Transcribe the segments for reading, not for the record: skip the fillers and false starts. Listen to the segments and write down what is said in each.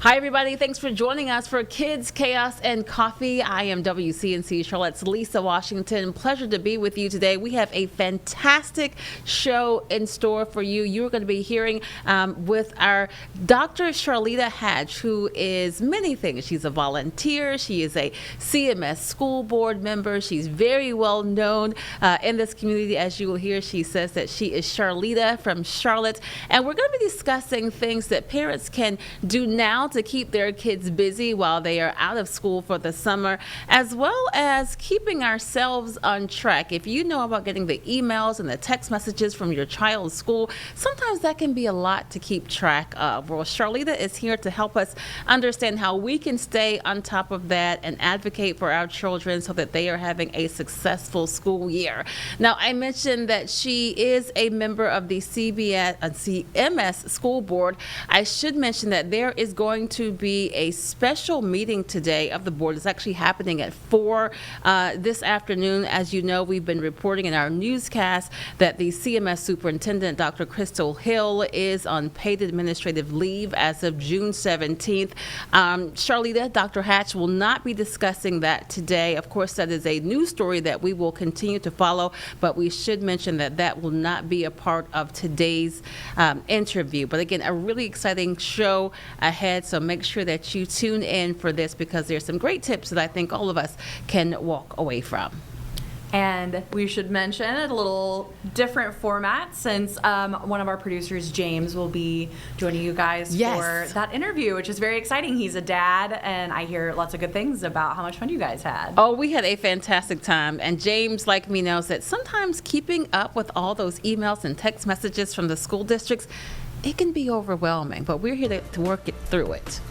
Hi, everybody. Thanks for joining us for Kids, Chaos, and Coffee. I am WCNC Charlotte's Lisa Washington. Pleasure to be with you today. We have a fantastic show in store for you. You're going to be hearing with our Dr. Charlitta Hatch, who is many things. She's a volunteer. She is a CMS school board member. She's very well known in this community. As you will hear, she says that she is Charlita from Charlotte. And we're going to be discussing things that parents can do now to keep their kids busy while they are out of school for the summer, as well as keeping ourselves on track. If you know about getting the emails and the text messages from your child's school, sometimes that can be a lot to keep track of. Well, Charlita is here to help us understand how we can stay on top of that and advocate for our children so that they are having a successful school year. Now, I mentioned that she is a member of the CMS school board. I should mention that there is going to be a special meeting today of the board. It's actually happening at 4 this afternoon. As you know, we've been reporting in our newscast that the CMS superintendent, Dr. Crystal Hill, is on paid administrative leave as of June 17th. Charlita, Dr. Hatch will not be discussing that today. Of course, that is a news story that we will continue to follow, but we should mention that that will not be a part of today's interview. But again, a really exciting show ahead, so make sure that you tune in for this because there's some great tips that I think all of us can walk away from. And we should mention a little different format since one of our producers, James, will be joining you guys for that interview, which is very exciting. He's a dad, and I hear lots of good things about how much fun you guys had. Oh, we had a fantastic time. And James, like me, knows that sometimes keeping up with all those emails and text messages from the school districts, it can be overwhelming, but we're here to work it through it.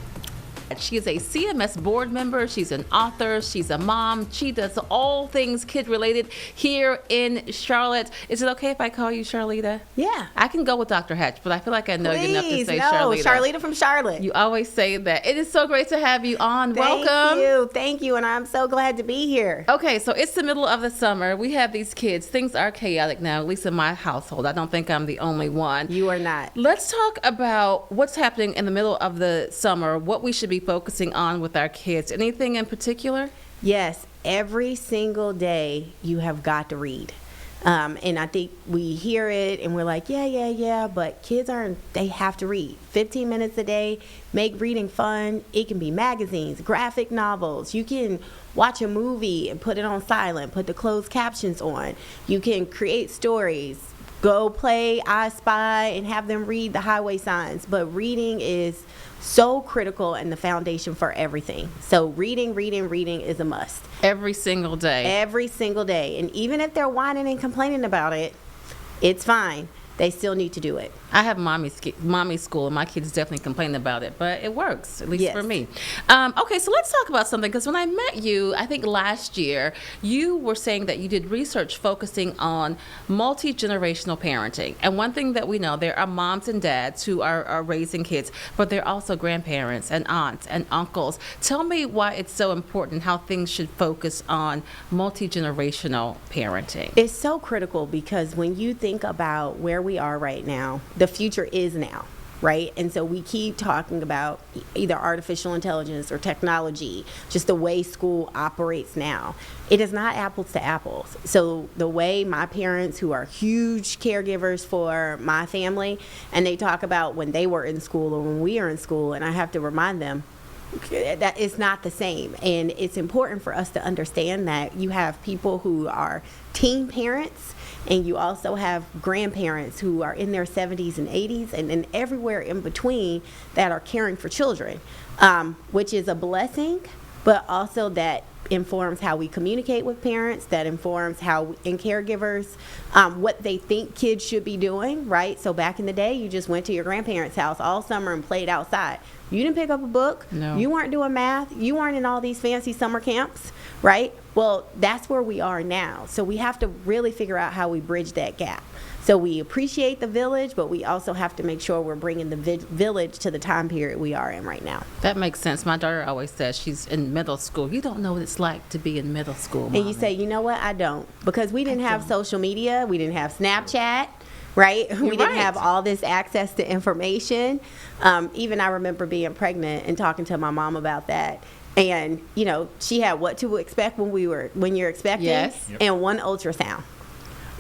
She is a CMS board member. She's an author. She's a mom. She does all things kid-related here in Charlotte. Is it okay if I call you Charlita? Yeah. I can go with Dr. Hatch, but I feel like I know you enough to say Charlita. Charlita from Charlotte. You always say that. It is so great to have you on. Welcome. Thank you, and I'm so glad to be here. Okay, so it's the middle of the summer. We have these kids. Things are chaotic now, at least in my household. I don't think I'm the only one. You are not. Let's talk about what's happening in the middle of the summer, what we should be focusing on with our kids. Anything in particular? Yes, every single day you have got to read. And I think we hear it and we're like, yeah, but kids they have to read 15 minutes a day, make reading fun. It can be magazines, graphic novels. You can watch a movie and put it on silent, put the closed captions on. You can create stories, go play I Spy and have them read the highway signs. But reading is so critical and the foundation for everything. So reading is a must. Every single day. Every single day. And even if they're whining and complaining about it, it's fine. They still need to do it. I have mommy school, and my kids definitely complain about it, but it works, at least for me. Okay, so let's talk about something, because when I met you, I think last year, you were saying that you did research focusing on multi-generational parenting. And one thing that we know, there are moms and dads who are raising kids, but there are also grandparents and aunts and uncles. Tell me why it's so important, how things should focus on multi-generational parenting. It's so critical because when you think about where we are right now, the future is now, right? And so we keep talking about either artificial intelligence or technology, just the way school operates now. It is not apples to apples. So the way my parents, who are huge caregivers for my family, and they talk about when they were in school or when we are in school, and I have to remind them, that is not the same. And it's important for us to understand that you have people who are teen parents, and you also have grandparents who are in their 70s and 80s, and then everywhere in between that are caring for children, which is a blessing, but also that informs how we communicate with parents, that informs how, and caregivers, what they think kids should be doing, right? So back in the day, you just went to your grandparents' house all summer and played outside. You didn't pick up a book. No. You weren't doing math. You weren't in all these fancy summer camps, right? Well, that's where we are now. So we have to really figure out how we bridge that gap. So we appreciate the village, but we also have to make sure we're bringing the village to the time period we are in right now. That makes sense. My daughter always says she's in middle school. You don't know what it's like to be in middle school, Mommy. And you say, you know what? I don't. Because we didn't have social media. We didn't have Snapchat, right? We didn't right. have all this access to information. Even I remember being pregnant and talking to my mom about that. And, you know, she had what to expect when you're expecting, Yes. Yep. and one ultrasound.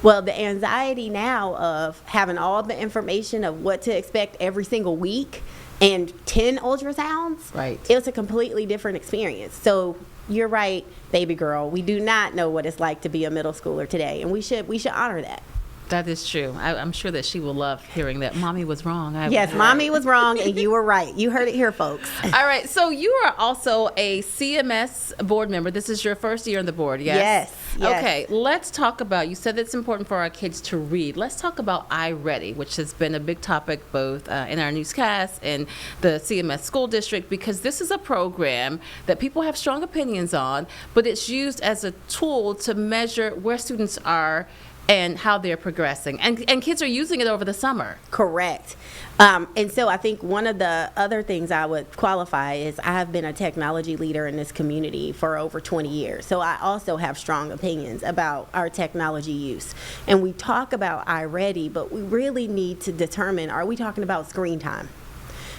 Well, the anxiety now of having all the information of what to expect every single week and 10 ultrasounds, Right. it was a completely different experience. So you're right, baby girl. We do not know what it's like to be a middle schooler today, and we should honor that. That is true. I'm sure that she will love hearing that. Mommy was wrong. Yes, mommy was wrong, and you were right. You heard it here, folks. All right. So you are also a CMS board member. This is your first year on the board, yes? Yes. Okay. Let's talk about, you said it's important for our kids to read. Let's talk about iReady, which has been a big topic both in our newscast and the CMS school district, because this is a program that people have strong opinions on, but it's used as a tool to measure where students are and how they're progressing. And kids are using it over the summer. Correct. And so I think one of the other things I would qualify is I have been a technology leader in this community for over 20 years. So I also have strong opinions about our technology use. And we talk about iReady, but we really need to determine, are we talking about screen time?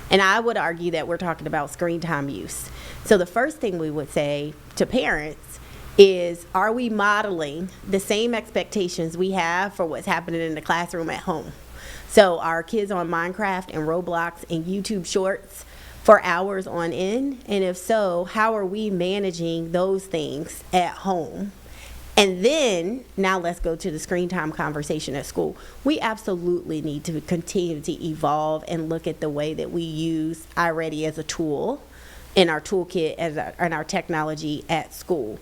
And I would argue that we're talking about screen time use. So the first thing we would say to parents is, are we modeling the same expectations we have for what's happening in the classroom at home? So are kids on Minecraft and Roblox and YouTube Shorts for hours on end? And if so, how are we managing those things at home? And then, now let's go to the screen time conversation at school. We absolutely need to continue to evolve and look at the way that we use iReady as a tool in our toolkit and our technology at school.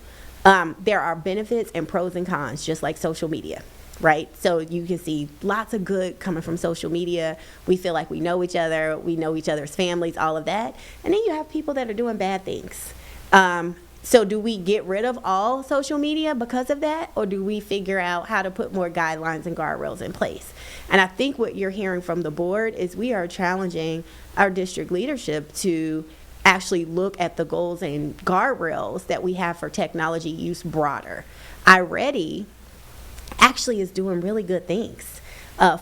There are benefits and pros and cons, just like social media, right? So you can see lots of good coming from social media. We feel like we know each other's families, all of that. And then you have people that are doing bad things. So do we get rid of all social media because of that, or do we figure out how to put more guidelines and guardrails in place? And I think what you're hearing from the board is we are challenging our district leadership to actually look at the goals and guardrails that we have for technology use broader. iReady actually is doing really good things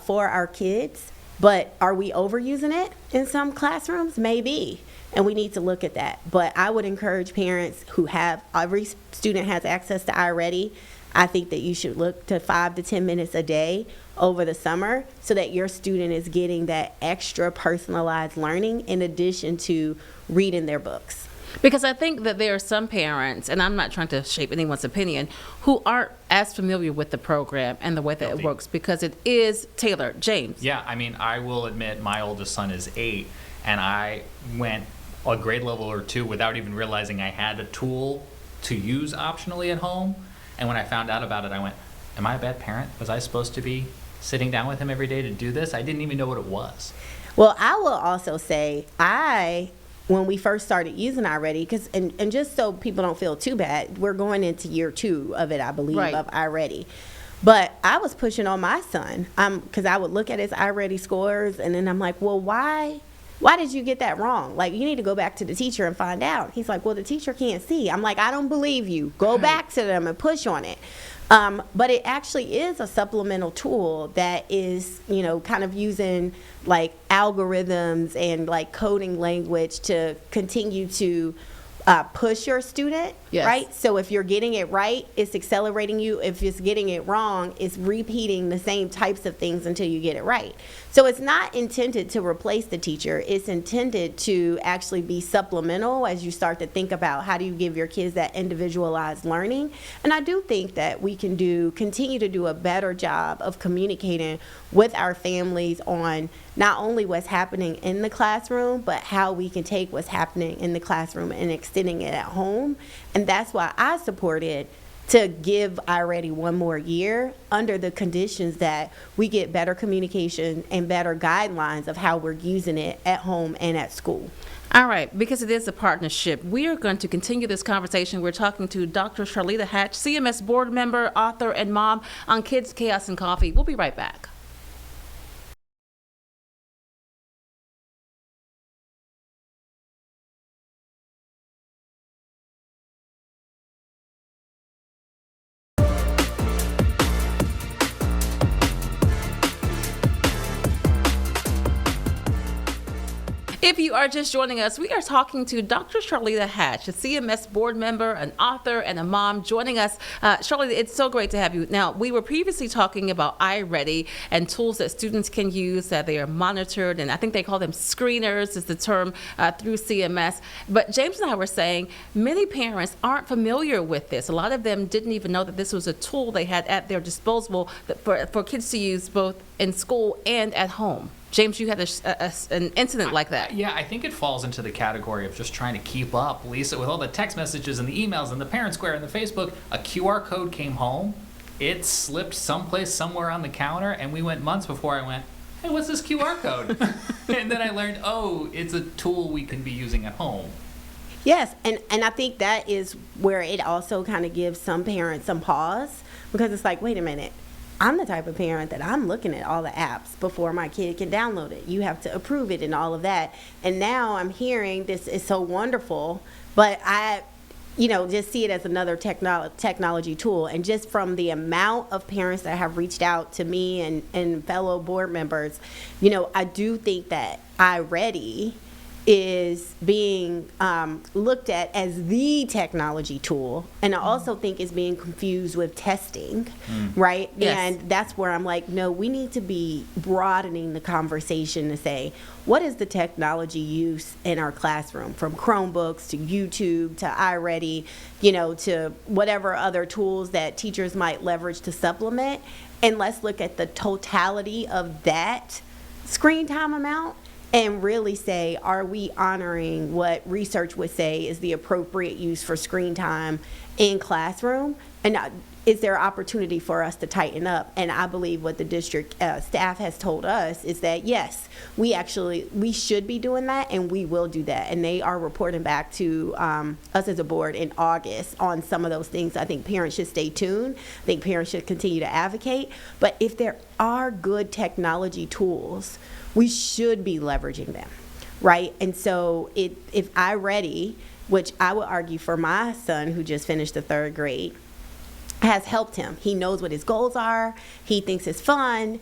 for our kids, but are we overusing it in some classrooms? Maybe, and we need to look at that. But I would encourage parents who have, every student has access to iReady. I think that you should look to 5 to 10 minutes a day over the summer so that your student is getting that extra personalized learning in addition to reading their books. Because I think that there are some parents, and I'm not trying to shape anyone's opinion, who aren't as familiar with the program and the way that it works because it is tailored. James? Yeah, I mean, I will admit my oldest son is 8, and I went a grade level or 2 without even realizing I had a tool to use optionally at home. And when I found out about it, I went, am I a bad parent? Was I supposed to be sitting down with him every day to do this? I didn't even know what it was. Well, I will also say, when we first started using iReady, and just so people don't feel too bad, we're going into year 2 of it, I believe, Right. of iReady. But I was pushing on my son because I would look at his iReady scores, and then I'm like, well, why did you get that wrong? Like, you need to go back to the teacher and find out. He's like, well, the teacher can't see. I'm like, I don't believe you. Go back to them and push on it. But it actually is a supplemental tool that is, kind of using like algorithms and like coding language to continue to push your student, Yes. right? So if you're getting it right, it's accelerating you. If it's getting it wrong, it's repeating the same types of things until you get it right. So it's not intended to replace the teacher. It's intended to actually be supplemental as you start to think about how do you give your kids that individualized learning. And I do think that we can continue to do a better job of communicating with our families on not only what's happening in the classroom, but how we can take what's happening in the classroom and extending it at home. And that's why I supported to give iReady one more year under the conditions that we get better communication and better guidelines of how we're using it at home and at school. All right, because it is a partnership, we are going to continue this conversation. We're talking to Dr. Charlitta Hatch, CMS board member, author, and mom on Kids, Chaos, and Coffee. We'll be right back. If you are just joining us, we are talking to Dr. Charlitta Hatch, a CMS board member, an author, and a mom joining us. Charlitta, it's so great to have you. Now, we were previously talking about iReady and tools that students can use, that they are monitored, and I think they call them screeners is the term through CMS. But James and I were saying many parents aren't familiar with this. A lot of them didn't even know that this was a tool they had at their disposal for kids to use both in school and at home. James, you had an incident like that. Yeah, I think it falls into the category of just trying to keep up, Lisa, with all the text messages and the emails and the parent square and the Facebook. A QR code came home. It slipped someplace, somewhere on the counter, and we went months before I went, hey, what's this QR code? And then I learned, oh, it's a tool we can be using at home. Yes, and I think that is where it also kind of gives some parents some pause, because it's like, wait a minute. I'm the type of parent that I'm looking at all the apps before my kid can download it. You have to approve it and all of that. And now I'm hearing this is so wonderful, but I, just see it as another technology tool. And just from the amount of parents that have reached out to me and fellow board members, I do think that iReady is being looked at as the technology tool, and I also think is being confused with testing, right? Yes. And that's where I'm like, no, we need to be broadening the conversation to say, what is the technology use in our classroom, from Chromebooks to YouTube to iReady, to whatever other tools that teachers might leverage to supplement, and let's look at the totality of that screen time amount and really say, are we honoring what research would say is the appropriate use for screen time in classroom? And is there opportunity for us to tighten up? And I believe what the district staff has told us is that, yes, we should be doing that, and we will do that. And they are reporting back to us as a board in August on some of those things. I think parents should stay tuned. I think parents should continue to advocate. But if there are good technology tools, we should be leveraging them, right? And so if iReady, which I would argue for my son who just finished the 3rd grade, has helped him. He knows what his goals are. He thinks it's fun.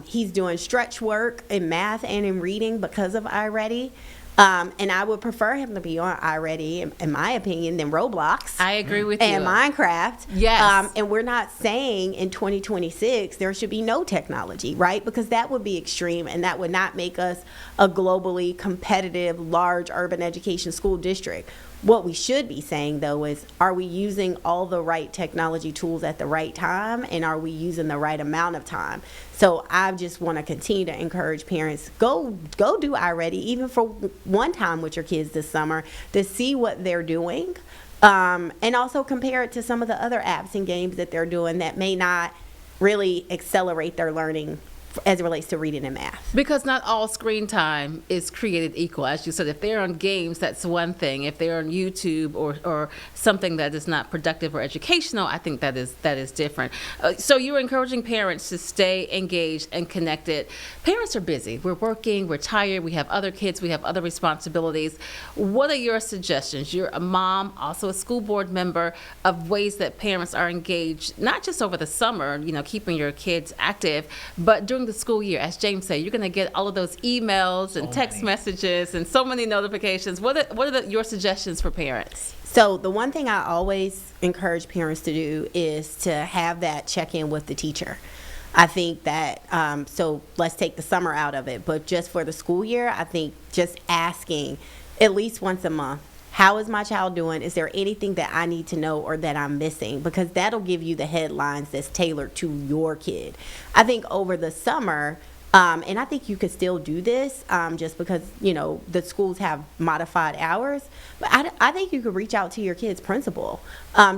He's doing stretch work in math and in reading because of iReady. And I would prefer him to be on iReady, in my opinion, than Roblox. I agree with you. And Minecraft. Yes. And we're not saying in 2026 there should be no technology, right? Because that would be extreme, and that would not make us a globally competitive, large urban education school district. What we should be saying, though, is, are we using all the right technology tools at the right time, and are we using the right amount of time? So I just want to continue to encourage parents, go do iReady, even for one time with your kids this summer, to see what they're doing, and also compare it to some of the other apps and games that they're doing that may not really accelerate their learning as it relates to reading and math. Because not all screen time is created equal. As you said, if they're on games, that's one thing. If they're on YouTube or something that is not productive or educational, I think that is different. So you're encouraging parents to stay engaged and connected. Parents are busy. We're working, we're tired, we have other kids, we have other responsibilities. What are your suggestions? You're a mom, also a school board member, of ways that parents are engaged, not just over the summer, keeping your kids active, but during the school year. As James said, you're going to get all of those emails and text messages and so many notifications. What are your suggestions for parents? So the one thing I always encourage parents to do is to have that check-in with the teacher. I think that, so let's take the summer out of it, but just for the school year, I think just asking at least once a month, how is my child doing? Is there anything that I need to know or that I'm missing? Because that'll give you the headlines that's tailored to your kid. I think over the summer, and I think you could still do this just because, the schools have modified hours. But I think you could reach out to your kid's principal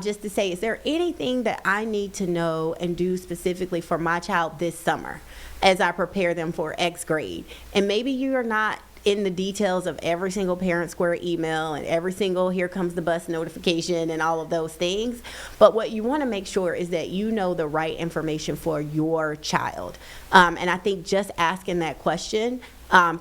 just to say, is there anything that I need to know and do specifically for my child this summer as I prepare them for X grade? And maybe you are not in the details of every single parent square email and every single here comes the bus notification and all of those things. But what you want to make sure is that you know the right information for your child. And I think just asking that question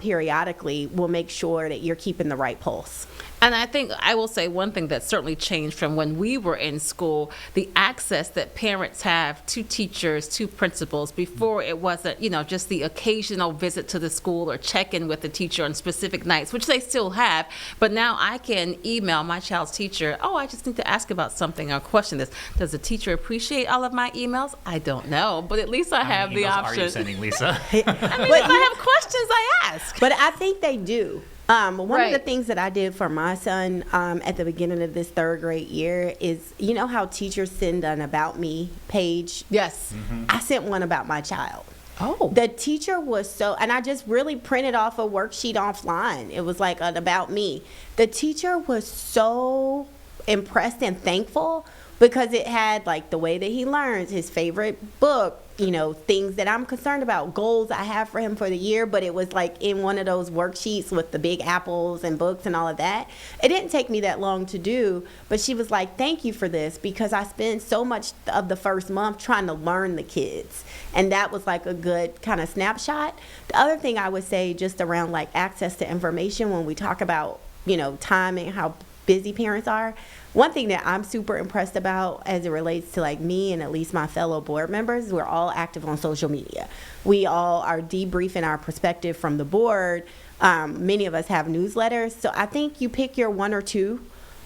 periodically will make sure that you're keeping the right pulse. And I think I will say one thing that certainly changed from when we were in school, the access that parents have to teachers, to principals. Before, it wasn't, just the occasional visit to the school or check in with the teacher on specific nights, which they still have. But now I can email my child's teacher, I just need to ask about something or question this. Does the teacher appreciate all of my emails? I don't know, but at least I have the option. How many emails are you sending, Lisa? If I have questions, I ask. But I think they do. One of the Right. things that I did for my son at the beginning of this 3rd grade year is, how teachers send an About Me page? Yes. I sent one about my child. Oh. The teacher was and I just really printed off a worksheet offline. It was like an About Me. The teacher was so impressed and thankful because it had like the way that he learns, his favorite book, things that I'm concerned about, goals I have for him for the year, but it was like in one of those worksheets with the big apples and books and all of that. It didn't take me that long to do, but she was like, thank you for this, because I spent so much of the first month trying to learn the kids. And that was like a good kind of snapshot. The other thing I would say just around like access to information when we talk about, time and how busy parents are, one thing that I'm super impressed about as it relates to like me and at least my fellow board members, we're all active on social media. We all are debriefing our perspective from the board. Many of us have newsletters. So I think you pick your 1 or 2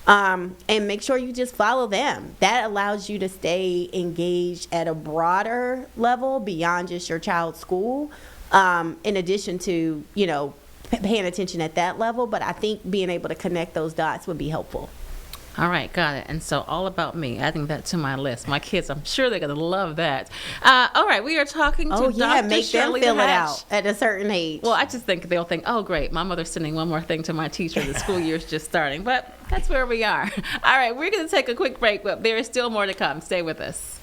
and make sure you just follow them. That allows you to stay engaged at a broader level beyond just your child's school, in addition to, paying attention at that level. But I think being able to connect those dots would be helpful. All right, got it. And so all about me, adding that to my list. My kids, I'm sure they're going to love that. All right, we are talking to Dr. Make them Charlitta fill it Hatch. out at a certain age. Well, I just think they'll think, oh, great, my mother's sending one more thing to my teacher. The school year's just starting. But that's where we are. All right, we're going to take a quick break, but there is still more to come. Stay with us.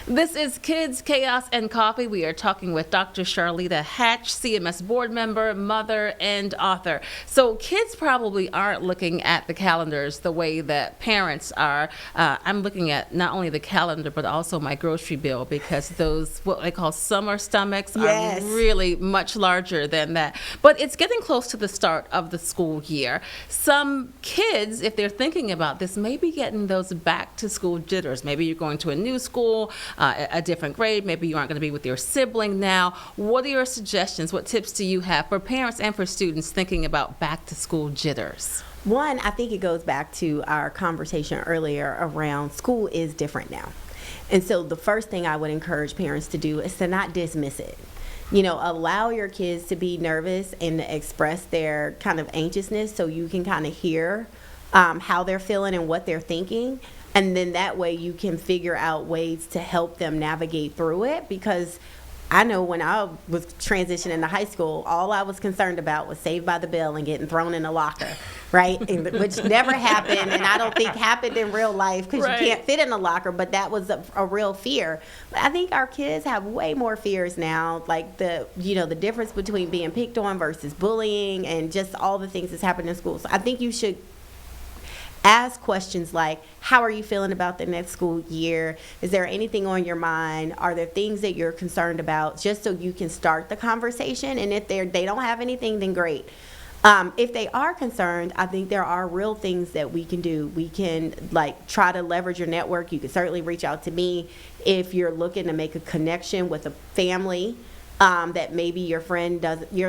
This is Kids, Chaos, and Coffee. We are talking with Dr. Charlitta Hatch, CMS board member, mother, and author. So kids probably aren't looking at the calendars the way that parents are. I'm looking at not only the calendar, but also my grocery bill, because those, what they call summer stomachs, Yes. are really much larger than that. But it's getting close to the start of the school year. Some kids, if they're thinking about this, may be getting those back-to-school jitters. Maybe you're going to a new school, a different grade. Maybe you aren't going to be with your sibling now. What are your suggestions? What tips do you have for parents and for students thinking about back-to-school jitters? One, I think it goes back to our conversation earlier around school is different now. And so the first thing I would encourage parents to do is to not dismiss it. Allow your kids to be nervous and to express their kind of anxiousness so you can kind of hear how they're feeling and what they're thinking. And then that way you can figure out ways to help them navigate through it. Because I know when I was transitioning to high school, all I was concerned about was Saved by the Bell and getting thrown in a locker, right? Which never happened, and I don't think happened in real life because Right. you can't fit in a locker, but that was a real fear. But I think our kids have way more fears now, like the difference between being picked on versus bullying and just all the things that's happened in school. So I think you should ask questions like, how are you feeling about the next school year? Is there anything on your mind? Are there things that you're concerned about? Just so you can start the conversation. And if they don't have anything, then great. If they are concerned, I think there are real things that we can do. We can try to leverage your network. You can certainly reach out to me if you're looking to make a connection with a family that maybe your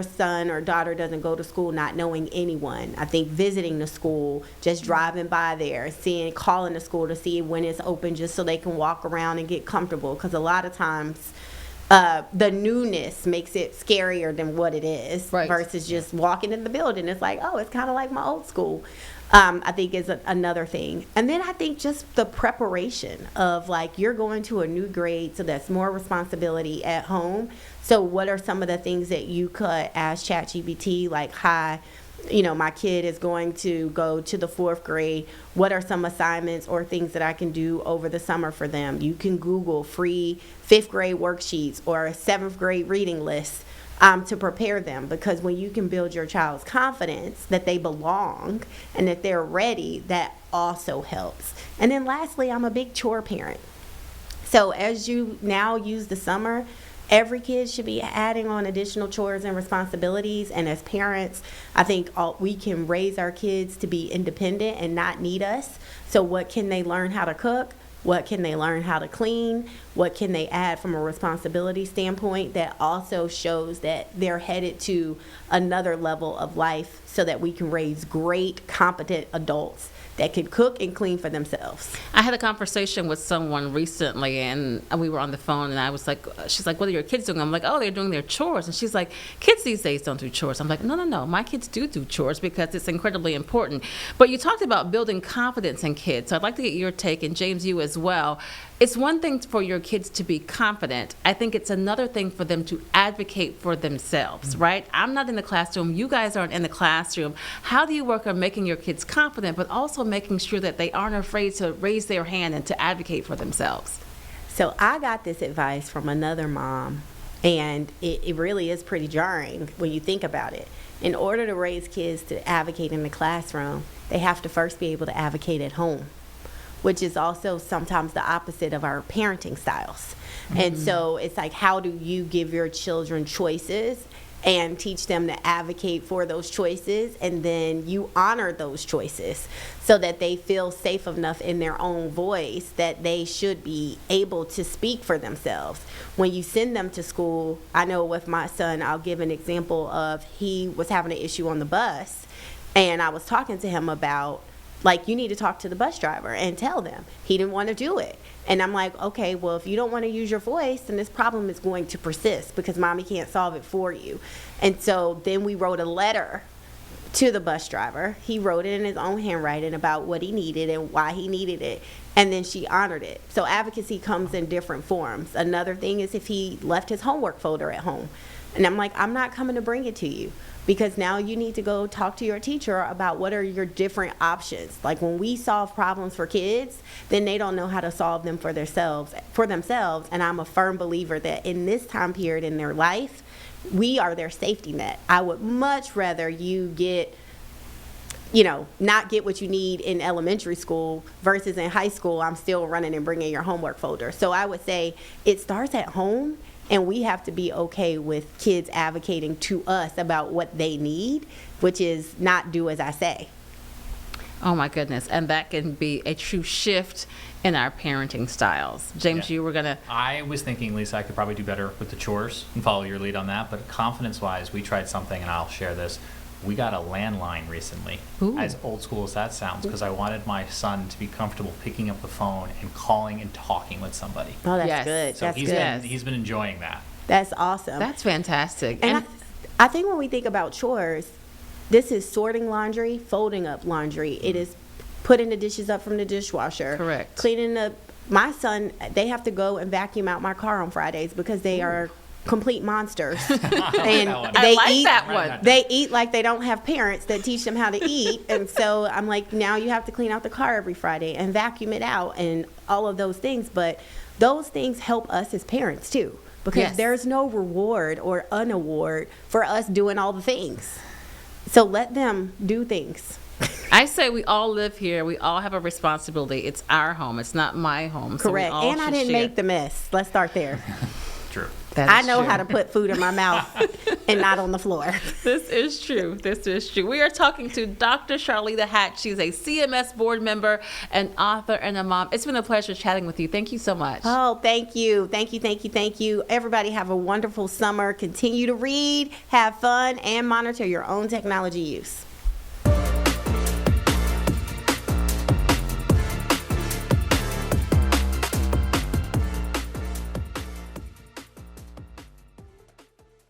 son or daughter doesn't go to school not knowing anyone. I think visiting the school, just driving by there, calling the school to see when it's open just so they can walk around and get comfortable. Because a lot of times the newness makes it scarier than what it is, Right. versus just walking in the building. It's like, oh, it's kind of like my old school. I think is another thing. And then I think just the preparation of you're going to a new grade, so that's more responsibility at home. So what are some of the things that you could ask ChatGPT, hi, my kid is going to go to the 4th grade. What are some assignments or things that I can do over the summer for them? You can Google free 5th grade worksheets or a 7th grade reading list to prepare them, because when you can build your child's confidence that they belong and that they're ready, that also helps. And then lastly, I'm a big chore parent. So as you now use the summer, every kid should be adding on additional chores and responsibilities. And as parents, I think we can raise our kids to be independent and not need us. So what can they learn how to cook? What can they learn how to clean? What can they add from a responsibility standpoint that also shows that they're headed to another level of life, so that we can raise great, competent adults that can cook and clean for themselves. I had a conversation with someone recently, and we were on the phone, and I was like, she's like, what are your kids doing? I'm like, oh, they're doing their chores. And she's like, kids these days don't do chores. I'm like, no, my kids do chores because it's incredibly important. But you talked about building confidence in kids. So I'd like to get your take, and James, you as well. It's one thing for your kids to be confident. I think it's another thing for them to advocate for themselves, right? I'm not in the classroom. You guys aren't in the classroom. How do you work on making your kids confident, but also making sure that they aren't afraid to raise their hand and to advocate for themselves? So I got this advice from another mom, and it really is pretty jarring when you think about it. In order to raise kids to advocate in the classroom, they have to first be able to advocate at home, which is also sometimes the opposite of our parenting styles. Mm-hmm. And so it's like, how do you give your children choices and teach them to advocate for those choices, and then you honor those choices so that they feel safe enough in their own voice that they should be able to speak for themselves. When you send them to school, I know with my son, I'll give an example of, he was having an issue on the bus, and I was talking to him about, like, you need to talk to the bus driver and tell them. He didn't want to do it. And I'm like, okay, well, if you don't want to use your voice, then this problem is going to persist because mommy can't solve it for you. And so then we wrote a letter to the bus driver. He wrote it in his own handwriting about what he needed and why he needed it. And then she honored it. So advocacy comes in different forms. Another thing is if he left his homework folder at home. And I'm like, I'm not coming to bring it to you, because now you need to go talk to your teacher about what are your different options. Like, when we solve problems for kids, then they don't know how to solve them for themselves. And I'm a firm believer that in this time period in their life, we are their safety net. I would much rather you not get what you need in elementary school versus in high school, I'm still running and bringing your homework folder. So I would say it starts at home. And we have to be okay with kids advocating to us about what they need, which is not do as I say. Oh my goodness. And that can be a true shift in our parenting styles. James, Yeah. you were going to... I was thinking, Lisa, I could probably do better with the chores and follow your lead on that. But confidence-wise, we tried something, and I'll share this. We got a landline recently, Ooh. as old school as that sounds, because I wanted my son to be comfortable picking up the phone and calling and talking with somebody. Oh, that's Yes. good. So That's he's good. been enjoying that. That's awesome. That's fantastic. And I think when we think about chores, this is sorting laundry, folding up laundry. It is putting the dishes up from the dishwasher. Correct. Cleaning up. My son, they have to go and vacuum out my car on Fridays because they are complete monsters. And I like that one. They eat like they don't have parents that teach them how to eat. And so I'm like, now you have to clean out the car every Friday and vacuum it out and all of those things. But those things help us as parents too, because Yes. there's no reward or unaward for us doing all the things. So let them do things. I say we all live here. We all have a responsibility. It's our home. It's not my home. So we Correct. all And I should didn't share. make the mess. Let's start there. True. That I is know true. how to put food in my mouth and not on the floor. This is true. This is true. We are talking to Dr. Charlitta Hatch. She's a CMS board member, an author, and a mom. It's been a pleasure chatting with you. Thank you so much. Oh, thank you. Thank you, thank you, thank you. Everybody have a wonderful summer. Continue to read, have fun, and monitor your own technology use.